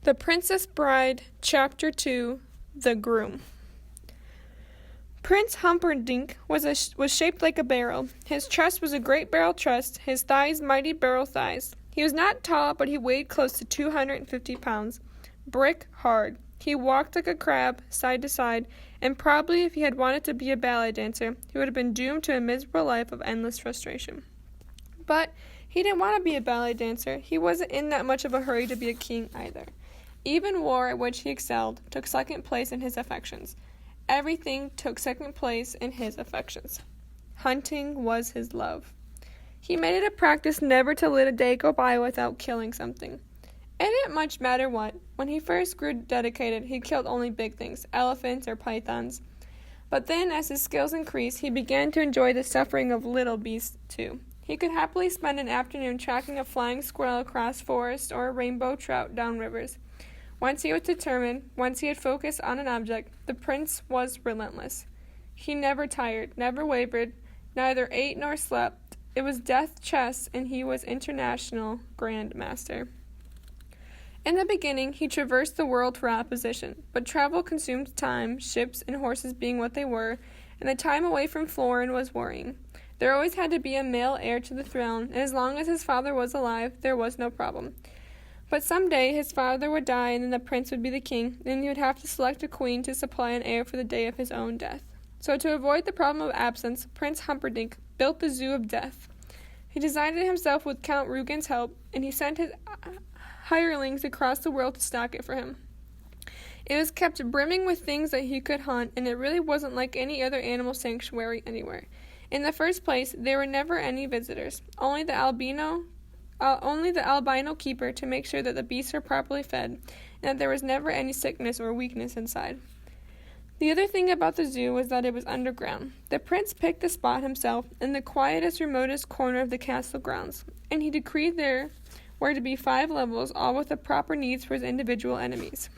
The Princess Bride, Chapter 2, The Groom. Prince Humperdinck was shaped like a barrel. His chest was a great barrel chest, his thighs mighty barrel thighs. He was not tall, but he weighed close to 250 pounds. Brick hard. He walked like a crab, side to side, and probably if he had wanted to be a ballet dancer, he would have been doomed to a miserable life of endless frustration. But he didn't want to be a ballet dancer. He wasn't in that much of a hurry to be a king either. Even war, at which he excelled, took second place in his affections. Everything took second place in his affections. Hunting was his love. He made it a practice never to let a day go by without killing something. It didn't much matter what. When he first grew dedicated, he killed only big things, elephants or pythons. But then, as his skills increased, he began to enjoy the suffering of little beasts, too. He could happily spend an afternoon tracking a flying squirrel across forests or a rainbow trout down rivers. Once he was determined, once he had focused on an object, the prince was relentless. He never tired, never wavered, neither ate nor slept. It was death chess, and he was international Grand Master. In the beginning, he traversed the world for opposition, but travel consumed time, ships and horses being what they were, and the time away from Florin was worrying. There always had to be a male heir to the throne, and as long as his father was alive, there was no problem. But some day his father would die, and then the prince would be the king, and he would have to select a queen to supply an heir for the day of his own death. So to avoid the problem of absence, Prince Humperdinck built the Zoo of Death. He designed it himself with Count Rugen's help, and he sent his hirelings across the world to stock it for him. It was kept brimming with things that he could hunt, and it really wasn't like any other animal sanctuary anywhere. In the first place, there were never any visitors, only the albino keeper to make sure that the beasts were properly fed, and that there was never any sickness or weakness inside. The other thing about the zoo was that it was underground. The prince picked the spot himself in the quietest, remotest corner of the castle grounds, and he decreed there were to be 5 levels, all with the proper needs for his individual enemies.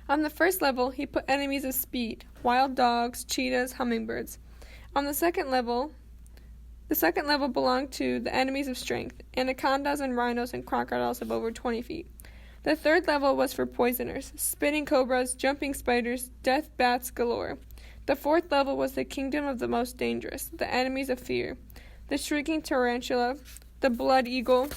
On the first level, he put enemies of speed, wild dogs, cheetahs, hummingbirds. On the second level belonged to the enemies of strength, anacondas and rhinos and crocodiles of over 20 feet. The third level was for poisoners, spitting cobras, jumping spiders, death bats galore. The fourth level was the kingdom of the most dangerous, the enemies of fear, the shrieking tarantula, the blood eagle,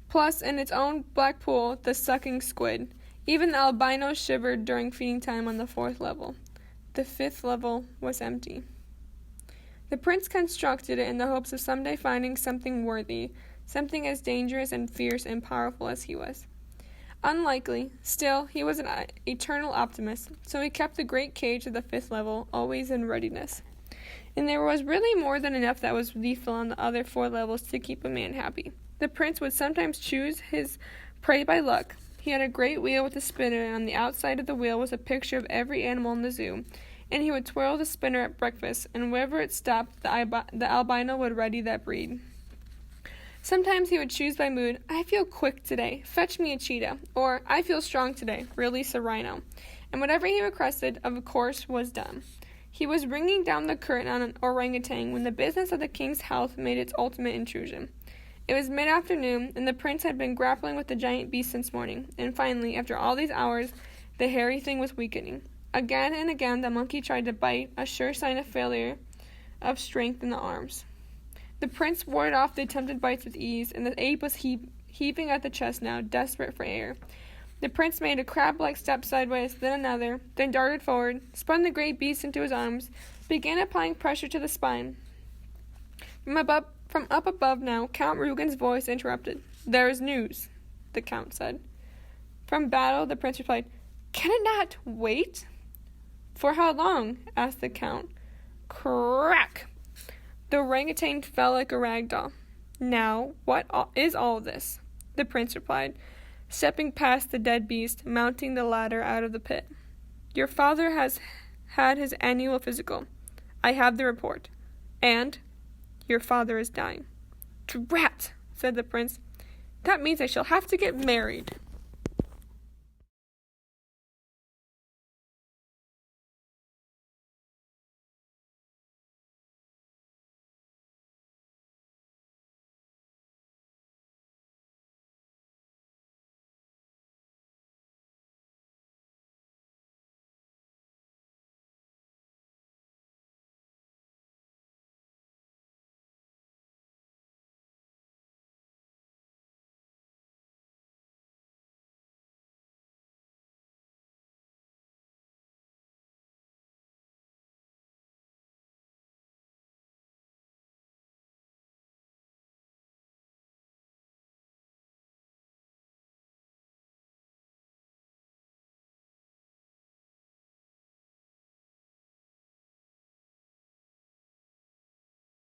plus in its own black pool, the sucking squid. Even the albino shivered during feeding time on the 4th level. The 5th level was empty. The prince constructed it in the hopes of someday finding something worthy, something as dangerous and fierce and powerful as he was. Unlikely, still, he was an eternal optimist, so he kept the great cage of the 5th level always in readiness. And there was really more than enough that was lethal on the other 4 levels to keep a man happy. The prince would sometimes choose his prey by luck. He had a great wheel with a spinner, and on the outside of the wheel was a picture of every animal in the zoo, and he would twirl the spinner at breakfast, and wherever it stopped, the albino would ready that breed. Sometimes he would choose by mood, I feel quick today, fetch me a cheetah, or I feel strong today, release a rhino. And whatever he requested, of course, was done. He was ringing down the curtain on an orangutan when the business of the king's health made its ultimate intrusion. It was mid-afternoon, and the prince had been grappling with the giant beast since morning, and finally, after all these hours, the hairy thing was weakening. Again and again the monkey tried to bite, a sure sign of failure of strength in the arms. The prince warded off the attempted bites with ease, and the ape was heaving at the chest now, desperate for air. The prince made a crab-like step sideways, then another, then darted forward, spun the great beast into his arms, began applying pressure to the spine. From up above now, Count Rugen's voice interrupted. There is news, the count said. From battle, the prince replied, Can it not wait? For how long? Asked the count. Crack! The orangutan fell like a rag doll. Now, what is all this? The prince replied, stepping past the dead beast, mounting the ladder out of the pit. Your father has had his annual physical. I have the report. And your father is dying. Drat, said the prince. That means I shall have to get married.